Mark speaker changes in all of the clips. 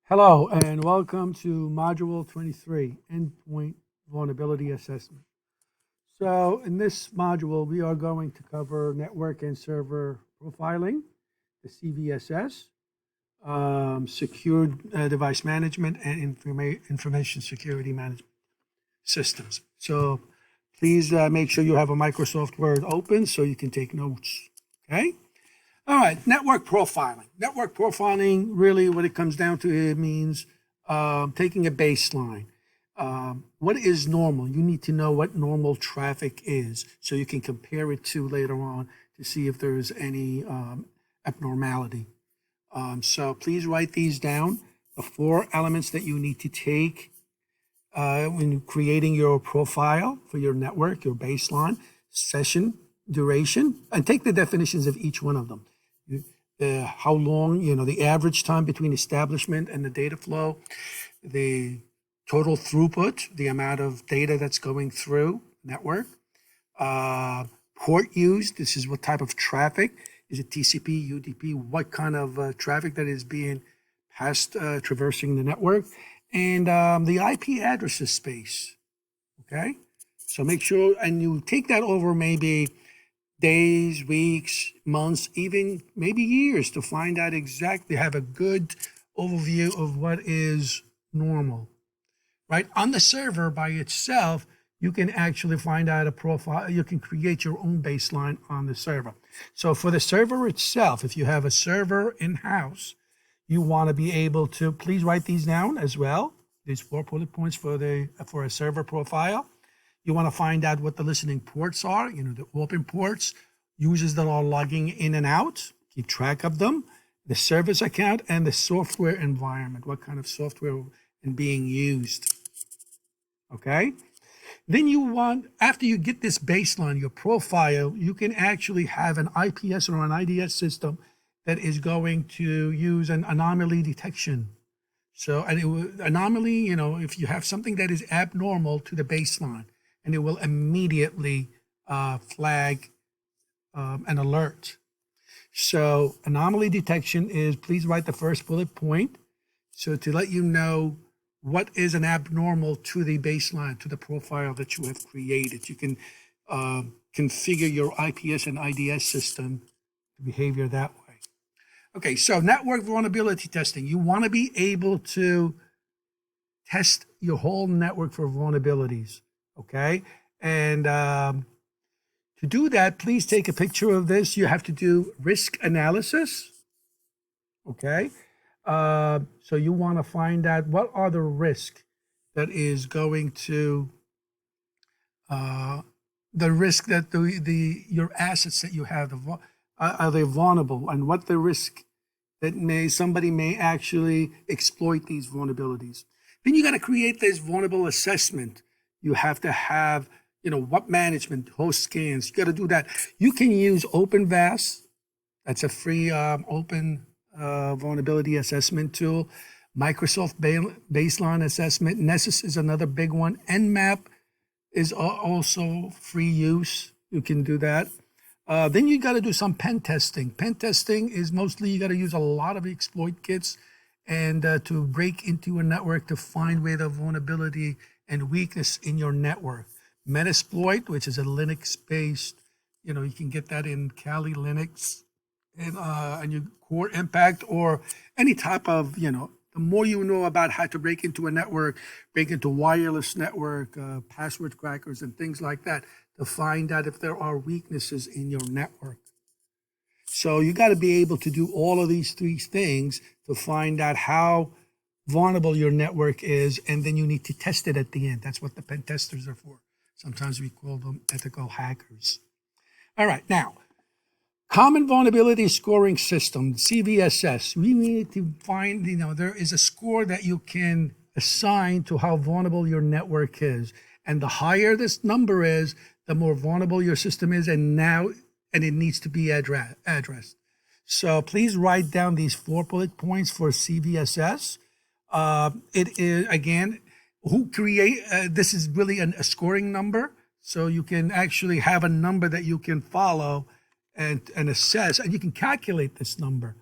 Speaker 1: Hello and welcome to Module 23, Endpoint Vulnerability Assessment. So in this module, we are going to cover network and server profiling, the CVSS, secured device management, and information security management systems. So please make sure you have a Microsoft Word open so you can take notes, okay? All right, network profiling. Network profiling, really what it comes down to, it means taking a baseline. What is normal? You need to know what normal traffic is so you can compare it to later on to see if there's any abnormality. So please write these down, the 4 elements that you need to take when creating your profile for your network, your baseline, session duration, and take the definitions of each one of them. How long, the average time between establishment and the data flow, the total throughput, the amount of data that's going through network, port used, this is what type of traffic, is it TCP, UDP, what kind of traffic that is being passed, traversing the network, and the IP addresses space, okay? So make sure, and you take that over maybe days, weeks, months, even maybe years to find out exactly, have a good overview of what is normal, right? On the server by itself, you can actually find out a profile. You can create your own baseline on the server. So for the server itself, if you have a server in-house, you want to be able to, please write these down as well. These 4 bullet points for a server profile. You want to find out what the listening ports are, the open ports, users that are logging in and out, keep track of them, the service account, and the software environment, what kind of software is being used, okay? Then you want, after you get this baseline, your profile, you can actually have an IPS or an IDS system that is going to use an anomaly detection. So anomaly, if you have something that is abnormal to the baseline, and it will immediately flag an alert. So anomaly detection is, please write the first bullet point. So to let you know what is an abnormal to the baseline, to the profile that you have created. You can configure your IPS and IDS system behavior that way. Okay, so network vulnerability testing. You want to be able to test your whole network for vulnerabilities. Okay, and to do that, please take a picture of this. You have to do risk analysis. Okay, so you want to find out what are the risks that is going to the risk that your assets that you have are they vulnerable, and what the risk that somebody may actually exploit these vulnerabilities. Then you got to create this vulnerable assessment. You have to have, what management, host scans, you got to do that. You can use OpenVAS. That's a free open vulnerability assessment tool. Microsoft Baseline Assessment. Nessus is another big one. Nmap is also free use. You can do that. Then you got to do some pen testing. Pen testing is mostly you got to use a lot of exploit kits and to break into a network to find where the vulnerability and weakness in your network. Metasploit, which is a Linux-based, you can get that in Kali Linux and your Core Impact or any type of, the more you know about how to break into a network, break into wireless network, password crackers and things like that to find out if there are weaknesses in your network. So you got to be able to do all of these 3 things to find out how vulnerable your network is, and then you need to test it at the end. That's what the pen testers are for. Sometimes we call them ethical hackers. All right, now, common vulnerability scoring system, CVSS. We need to find, there is a score that you can assign to how vulnerable your network is. And the higher this number is, the more vulnerable your system is, and it needs to be addressed. So please write down these 4 bullet points for CVSS. It is, again, this is really a scoring number. So you can actually have a number that you can follow and assess, and you can calculate this number.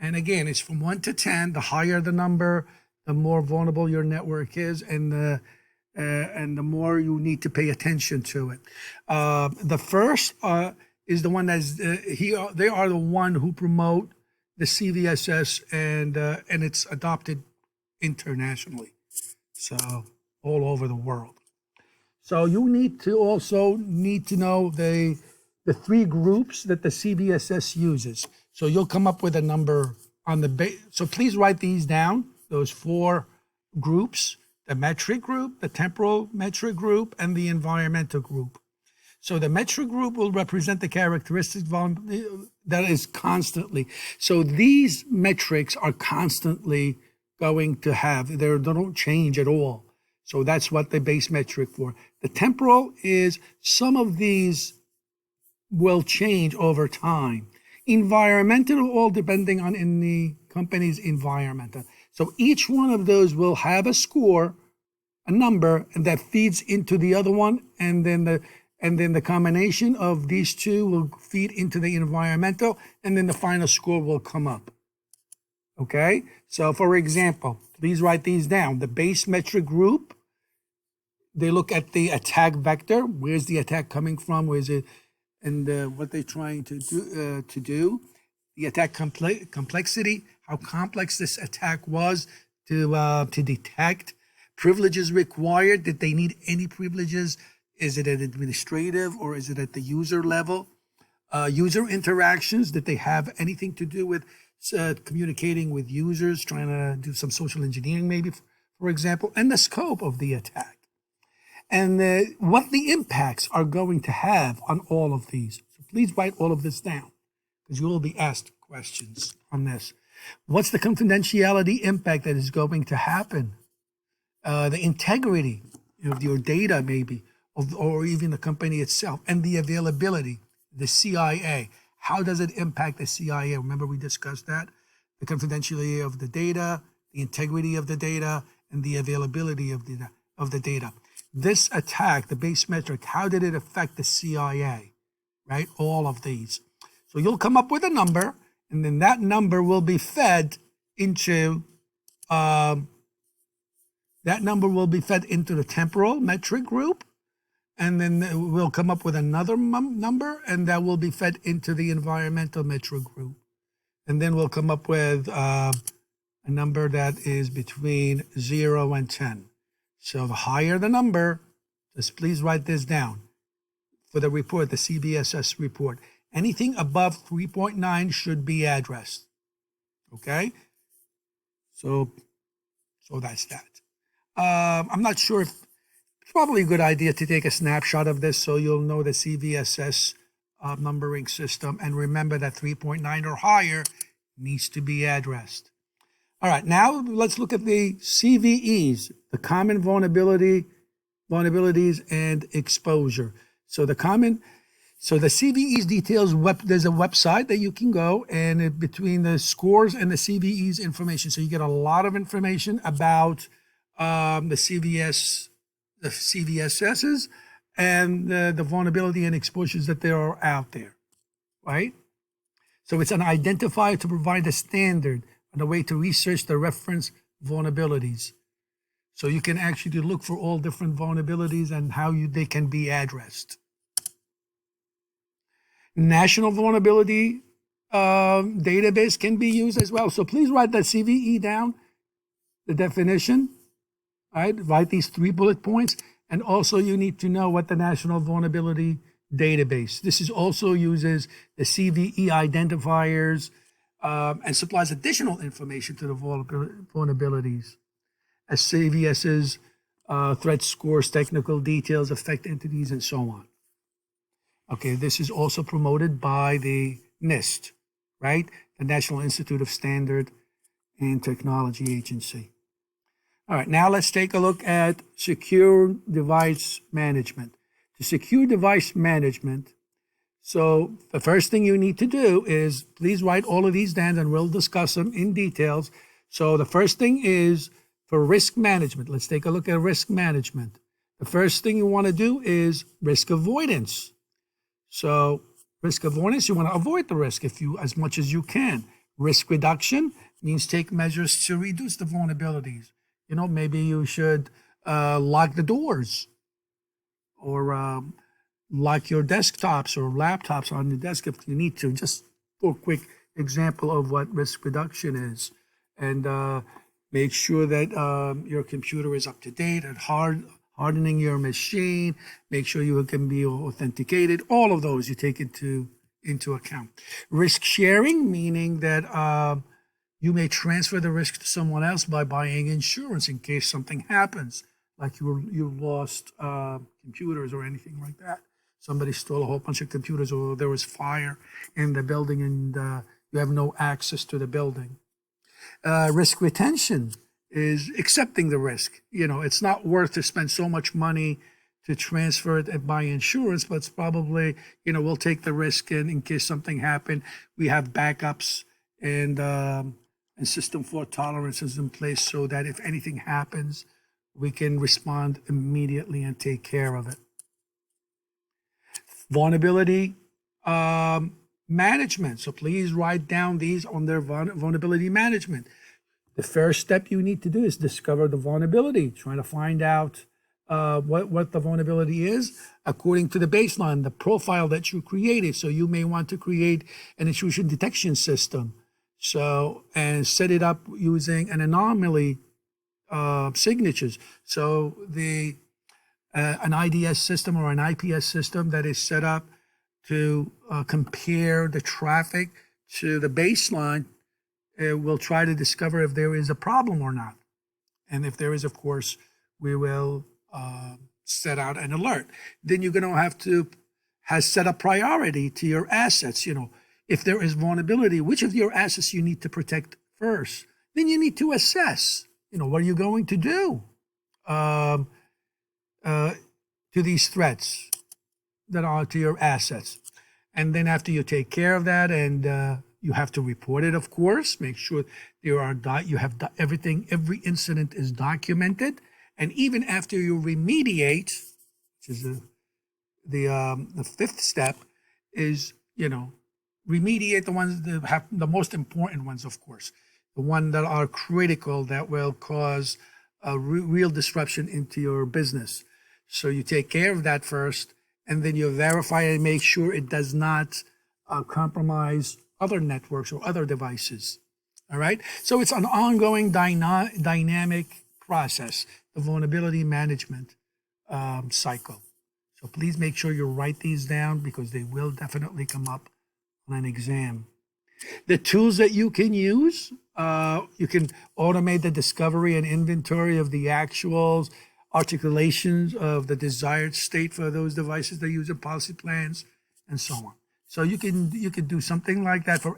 Speaker 1: And again, it's from 1 to 10. The higher the number, the more vulnerable your network is, and the more you need to pay attention to it. The first is the one that's they are the one who promote the CVSS, and it's adopted internationally, so all over the world. So you need to know the three groups that the CVSS uses. So you'll come up with a number on the base. So please write these down, those four groups: the metric group, the temporal metric group, and the environmental group. So the metric group will represent the characteristics that is constantly. So these metrics are constantly going to have, they don't change at all. So that's what the base metric for. The temporal is some of these will change over time. Environmental, all depending on in the company's environment. So each one of those will have a score, a number, and that feeds into the other one, and then the combination of these two will feed into the environmental, and then the final score will come up. Okay? So for example, please write these down. The base metric group, they look at the attack vector. Where's the attack coming from? Where is it? And what they're trying to do. The attack complexity, how complex this attack was to detect. Privileges required. Did they need any privileges? Is it at administrative or is it at the user level? User interactions, did they have anything to do with communicating with users, trying to do some social engineering maybe, for example, and the scope of the attack. And what the impacts are going to have on all of these. So please write all of this down because you will be asked questions on this. What's the confidentiality impact that is going to happen? The integrity of your data maybe, or even the company itself, and the availability, the CIA. How does it impact the CIA? Remember we discussed that? The confidentiality of the data, the integrity of the data, and the availability of the data. This attack, the base metric, how did it affect the CIA, right? All of these. So you'll come up with a number, and then that number will be fed into the temporal metric group, and then we'll come up with another number, and that will be fed into the environmental metric group. And then we'll come up with a number that is between 0 and 10. So the higher the number, just please write this down for the report, the CVSS report. Anything above 3.9 should be addressed. Okay? So that's that. I'm not sure if it's probably a good idea to take a snapshot of this so you'll know the CVSS numbering system, and remember that 3.9 or higher needs to be addressed. All right, now let's look at the CVEs, the common vulnerabilities and exposure. So the CVEs details, there's a website that you can go, and between the scores and the CVEs information. So you get a lot of information about the CVSSs and the vulnerability and exposures that there are out there, right? So it's an identifier to provide a standard and a way to research the reference vulnerabilities. So you can actually look for all different vulnerabilities and how they can be addressed. National vulnerability database can be used as well. So please write that CVE down, the definition, right? Write these 3 bullet points. And also you need to know what the National Vulnerability Database. This is also uses the CVE identifiers and supplies additional information to the vulnerabilities, as CVS's threat scores, technical details, affect entities, and so on. Okay, this is also promoted by the NIST, right? The National Institute of Standard and Technology Agency. All right, now let's take a look at secure device management. To secure device management, so the first thing you need to do is, please write all of these down and we'll discuss them in details. So the first thing is for risk management. Let's take a look at risk management. The first thing you want to do is risk avoidance. So risk avoidance, you want to avoid the risk as much as you can. Risk reduction means take measures to reduce the vulnerabilities. Maybe you should lock the doors, or lock your desktops or laptops on your desk if you need to. Just for a quick example of what risk reduction is. And make sure that your computer is up to date and hardening your machine. Make sure you can be authenticated. All of those you take into account. Risk sharing, meaning that you may transfer the risk to someone else by buying insurance in case something happens, like you lost computers or anything like that. Somebody stole a whole bunch of computers, or there was fire in the building and you have no access to the building. Risk retention is accepting the risk. It's not worth to spend so much money to transfer it and buy insurance, but it's probably, we'll take the risk in case something happened. We have backups and system fault tolerances in place so that if anything happens, we can respond immediately and take care of it. Vulnerability management. So please write down these on their vulnerability management. The first step you need to do is discover the vulnerability, trying to find out what the vulnerability is according to the baseline, the profile that you created. So you may want to create an intrusion detection system. And set it up using an anomaly signatures. So an IDS system or an IPS system that is set up to compare the traffic to the baseline will try to discover if there is a problem or not. And if there is, of course, we will set out an alert. Then you're going to have to set a priority to your assets. If there is vulnerability, which of your assets you need to protect first? Then you need to assess, what are you going to do to these threats that are to your assets? And then after you take care of that, and you have to report it, of course, make sure you have everything, every incident is documented. And even after you remediate, which is the fifth step, is, remediate the ones that have the most important ones, of course, the ones that are critical, that will cause a real disruption into your business. So you take care of that first, and then you verify and make sure it does not compromise other networks or other devices. All right. So it's an ongoing dynamic process, the vulnerability management cycle. So please make sure you write these down because they will definitely come up on an exam. The tools that you can use, you can automate the discovery and inventory of the actuals, articulations of the desired state for those devices that use policy plans, and so on. So you can do something like that for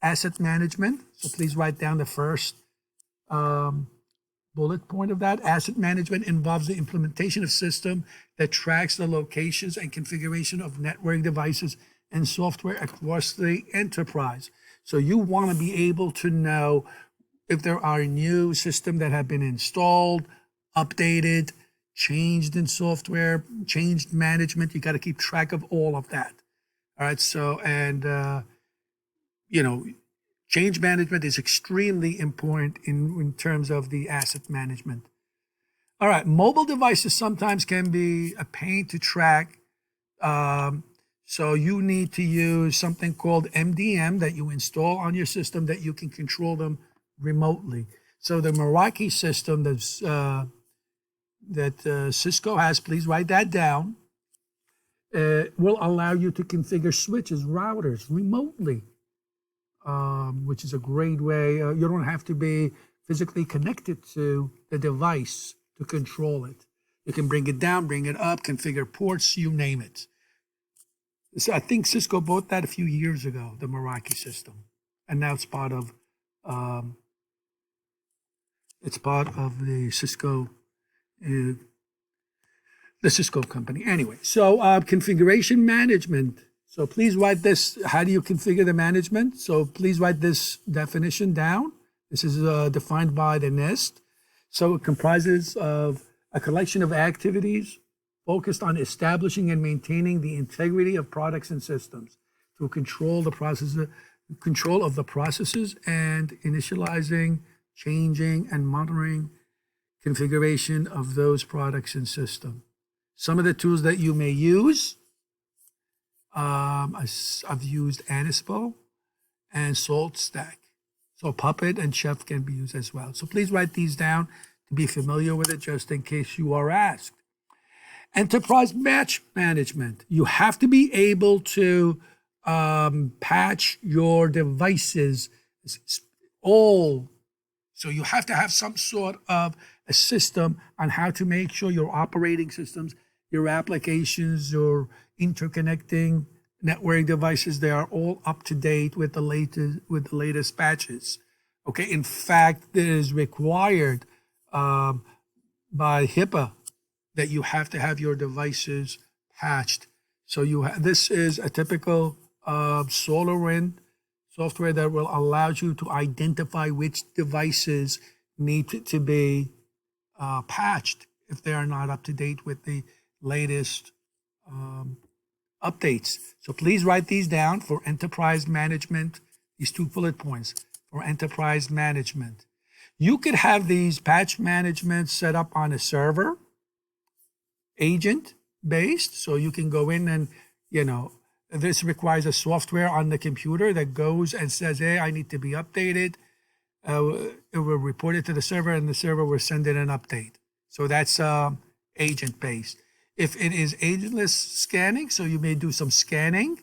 Speaker 1: asset management. So please write down the first bullet point of that. Asset management involves the implementation of system that tracks the locations and configuration of network devices and software across the enterprise. So you want to be able to know if there are new systems that have been installed, updated, changed in software, changed management. You got to keep track of all of that. All right. So, and, change management is extremely important in terms of the asset management. All right. Mobile devices sometimes can be a pain to track. So you need to use something called MDM that you install on your system that you can control them remotely. So the Meraki system that Cisco has, please write that down, will allow you to configure switches, routers remotely, which is a great way. You don't have to be physically connected to the device to control it. You can bring it down, bring it up, configure ports, you name it. So I think Cisco bought that a few years ago, the Meraki system, and now it's part of the Cisco, company. Anyway, so configuration management. So please write this. How do you configure the management? So please write this definition down. This is defined by the NIST. So it comprises of a collection of activities focused on establishing and maintaining the integrity of products and systems to control the process control of the processes and initializing, changing, and monitoring configuration of those products and system. Some of the tools that you may use, I've used Ansible and SaltStack. So Puppet and Chef can be used as well. So please write these down to be familiar with it just in case you are asked. Enterprise patch management. You have to be able to patch your devices all. So you have to have some sort of a system on how to make sure your operating systems, your applications, your interconnecting network devices, they are all up to date with the latest patches. Okay, in fact, it is required by HIPAA that you have to have your devices patched. So this is a typical SolarWinds software that will allow you to identify which devices need to be patched if they are not up to date with the latest updates. So please write these down for enterprise management, these 2 bullet points for enterprise management. You could have these patch management set up on a server, agent based, so you can go in and, this requires a software on the computer that goes and says, hey, I need to be updated. It will report it to the server and the server will send it an update. So that's agent based. If it is agentless scanning, so you may do some scanning.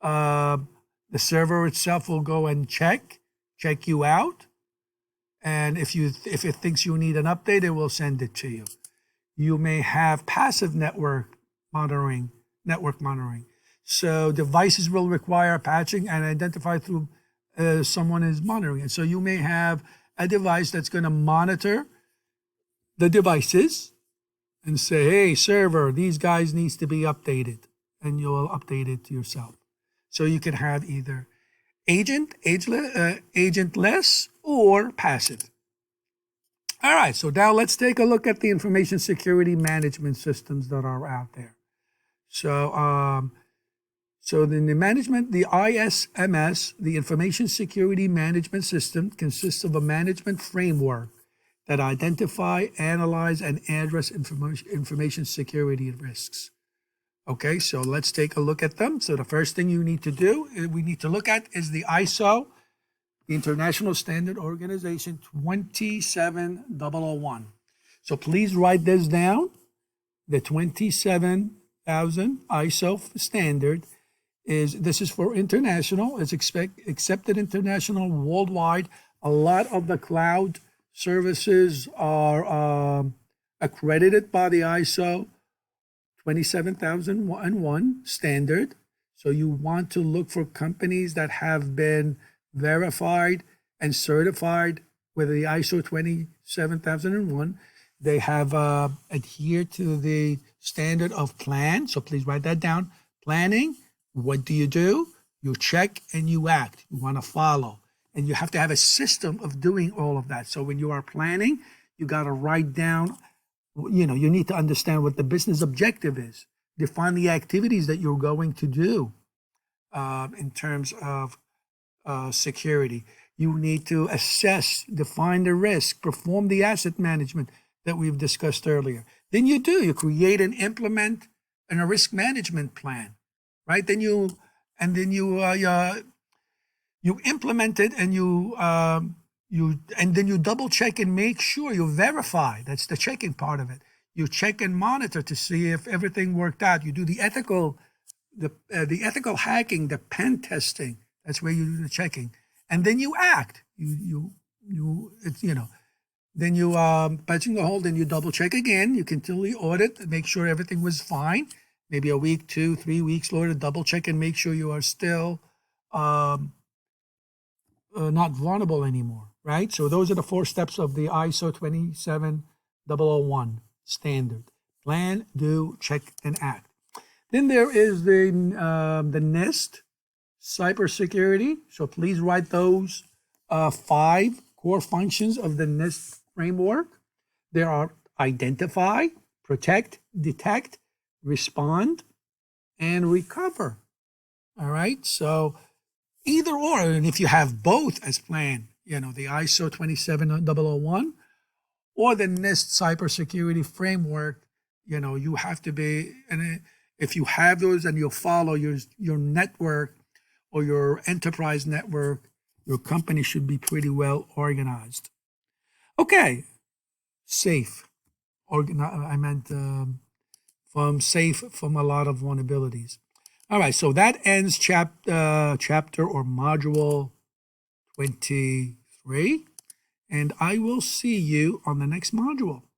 Speaker 1: The server itself will go and check you out. And if it thinks you need an update, it will send it to you. You may have passive network monitoring. So devices will require patching and identify through someone is monitoring it. So you may have a device that's going to monitor the devices and say, hey, server, these guys needs to be updated. And you'll update it yourself. So you can have either agentless, or passive. All right, so now let's take a look at the information security management systems that are out there. So, the management, the ISMS, the Information Security Management System, consists of a management framework that identify, analyze, and address information security risks. Okay, so let's take a look at them. So the first thing we need to look at is the ISO, the International Standard Organization 27001. So please write this down. The 27000 ISO standard this is for international. It's accepted international worldwide. A lot of the cloud services are accredited by the ISO 27001 standard. So you want to look for companies that have been verified and certified with the ISO 27001. They have adhered to the standard of plan. So please write that down. Planning. What do? You check and you act. You want to follow. And you have to have a system of doing all of that. So when you are planning, you got to write down, you need to understand what the business objective is. Define the activities that you're going to do in terms of security. You need to assess, define the risk, perform the asset management that we've discussed earlier. Then you create and implement a risk management plan. Right, then you implement it, and then you double check and make sure you verify. That's the checking part of it. You check and monitor to see if everything worked out. You do the ethical hacking, the pen testing. That's where you do the checking, and then you act. Then you patching the hole. Then you double check again. You continually audit, make sure everything was fine. Maybe a week, 2, 3 weeks later, double check and make sure you are still not vulnerable anymore, right? So those are the 4 steps of the ISO 27001 standard. Plan, do, check, and act. Then there is the NIST, cybersecurity. So please write those 5 core functions of the NIST framework. There are identify, protect, detect, respond, and recover. All right. So either or, and if you have both as planned, you know, the ISO 27001 or the NIST cybersecurity framework, you know, you have to be, and if you have those and you'll follow your network or your enterprise network, your company should be pretty well organized. Okay, safe. I meant from safe from a lot of vulnerabilities. All right, so that ends chapter or module 23, and I will see you on the next module.